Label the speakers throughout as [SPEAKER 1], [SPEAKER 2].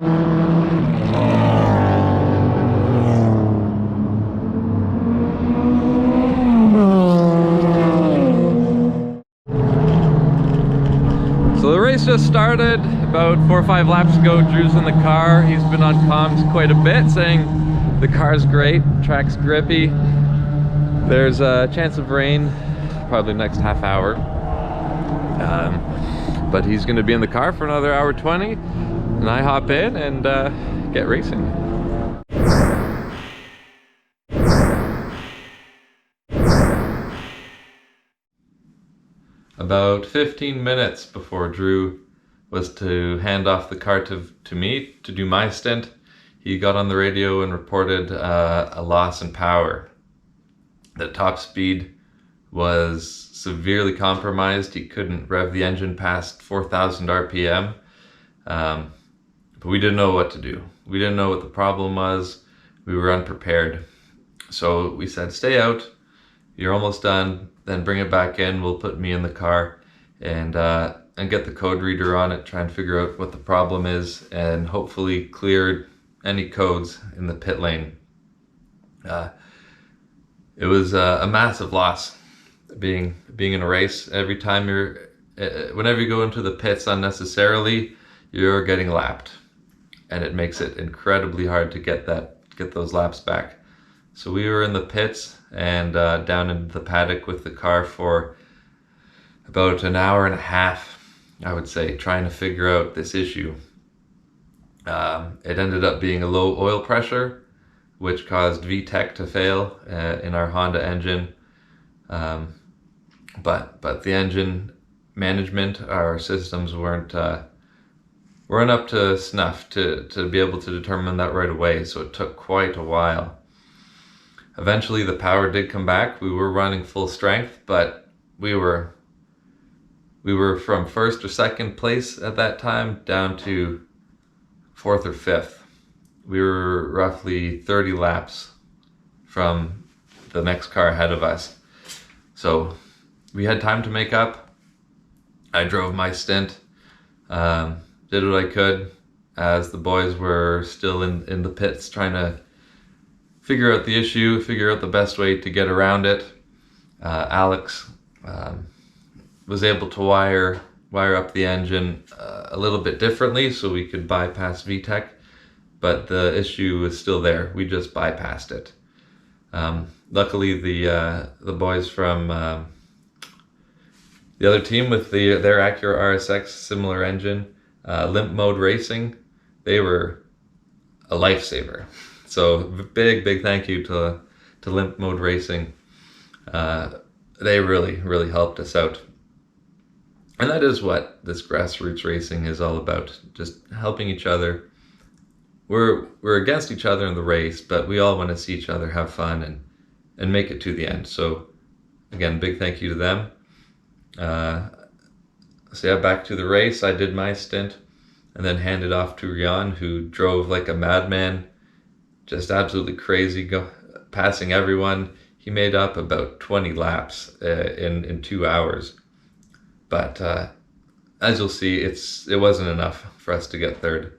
[SPEAKER 1] So the race just started about 4 or 5 laps ago. Drew's in the car. He's been on comms quite a bit, saying the car's great, track's grippy. There's a chance of rain probably next half hour, but he's going to be in the car for another hour 20, and I hop in and get racing. About 15 minutes before Drew was to hand off the car to me to do my stint, he got on the radio and reported a loss in power. The top speed was severely compromised. He couldn't rev the engine past 4,000 RPM, but we didn't know what to do. We didn't know what the problem was. We were unprepared. So we said, stay out, you're almost done, then bring it back in. We'll put me in the car and get the code reader on it, try and figure out what the problem is, and hopefully clear any codes in the pit lane. It was a massive loss being in a race. Every time whenever you go into the pits unnecessarily, you're getting lapped, and it makes it incredibly hard to get those laps back. So we were in the pits and down in the paddock with the car for about an hour and a half, I would say, trying to figure out this issue. It ended up being a low oil pressure, which caused VTEC to fail in our Honda engine. But the engine management, our systems weren't up to snuff to be able to determine that right away, so it took quite a while. Eventually the power did come back. We were running full strength, but we were from first or second place at that time down to fourth or fifth. We were roughly 30 laps from the next car ahead of us. So we had time to make up. I drove my stint, did what I could as the boys were still in the pits trying to figure out the issue, figure out the best way to get around it. Alex was able to wire up the engine a little bit differently so we could bypass VTEC, but the issue was still there. We just bypassed it. Luckily, the boys from the other team with their Acura RSX similar engine, Limp Mode Racing, they were a lifesaver. So big thank you to Limp Mode Racing. They really helped us out. And that is what this grassroots racing is all about, just helping each other. We're against each other in the race, but we all want to see each other have fun and make it to the end. So again, big thank you to them. So yeah, back to the race. I did my stint and then handed off to Rian, who drove like a madman, just absolutely crazy, passing everyone. He made up about 20 laps in 2 hours. But as you'll see, it wasn't enough for us to get third.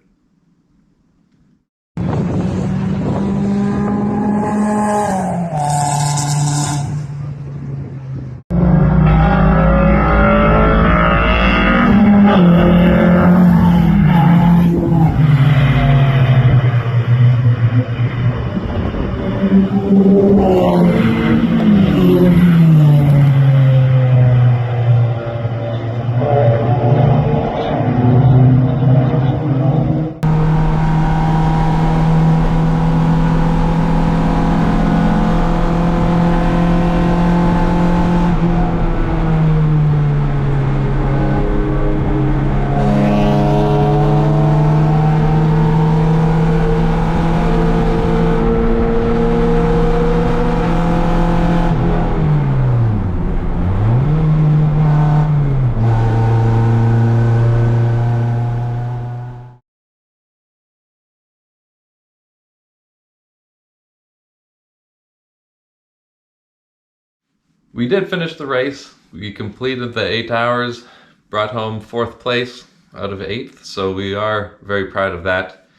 [SPEAKER 1] We did finish the race. We completed the 8 hours, brought home 4th place out of 8th, so we are very proud of that.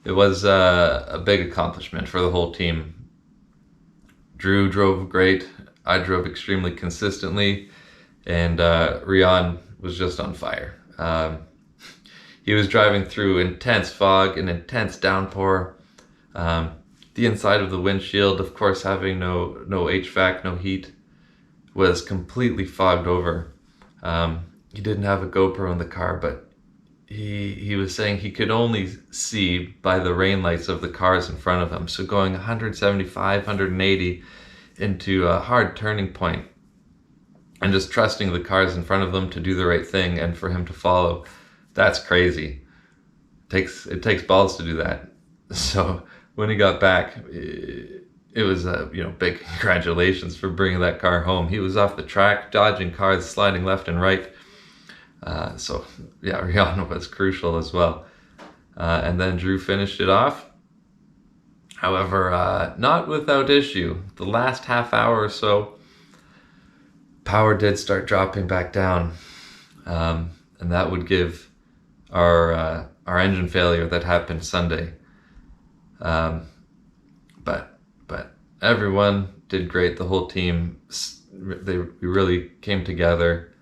[SPEAKER 1] it was a big accomplishment for the whole team. Drew drove great. I drove extremely consistently, and Rian was just on fire. He was driving through intense fog and intense downpour. The inside of the windshield, of course, having no HVAC, no heat, was completely fogged over. He didn't have a GoPro in the car, but he was saying he could only see by the rain lights of the cars in front of him. So going 175, 180 into a hard turning point and just trusting the cars in front of them to do the right thing and for him to follow, that's crazy. It takes balls to do that. So when he got back, it was big congratulations for bringing that car home. He was off the track, dodging cars, sliding left and right. So yeah, Rihanna was crucial as well. And then Drew finished it off. However, not without issue. The last half hour or so, power did start dropping back down. And that would give our engine failure that happened Sunday. But everyone did great. The whole team, we really came together,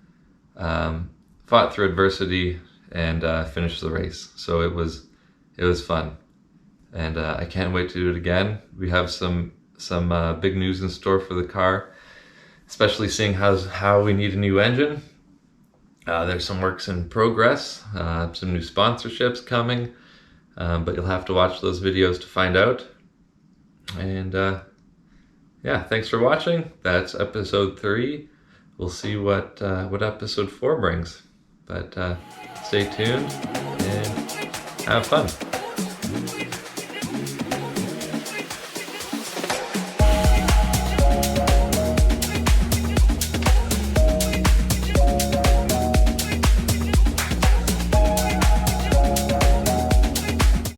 [SPEAKER 1] fought through adversity, and finished the race. So it was fun, and I can't wait to do it again. We have some big news in store for the car, especially seeing how we need a new engine. There's some works in progress, some new sponsorships coming, but you'll have to watch those videos to find out. And yeah, thanks for watching. That's episode 3. We'll see what episode 4 brings. But stay tuned and have fun.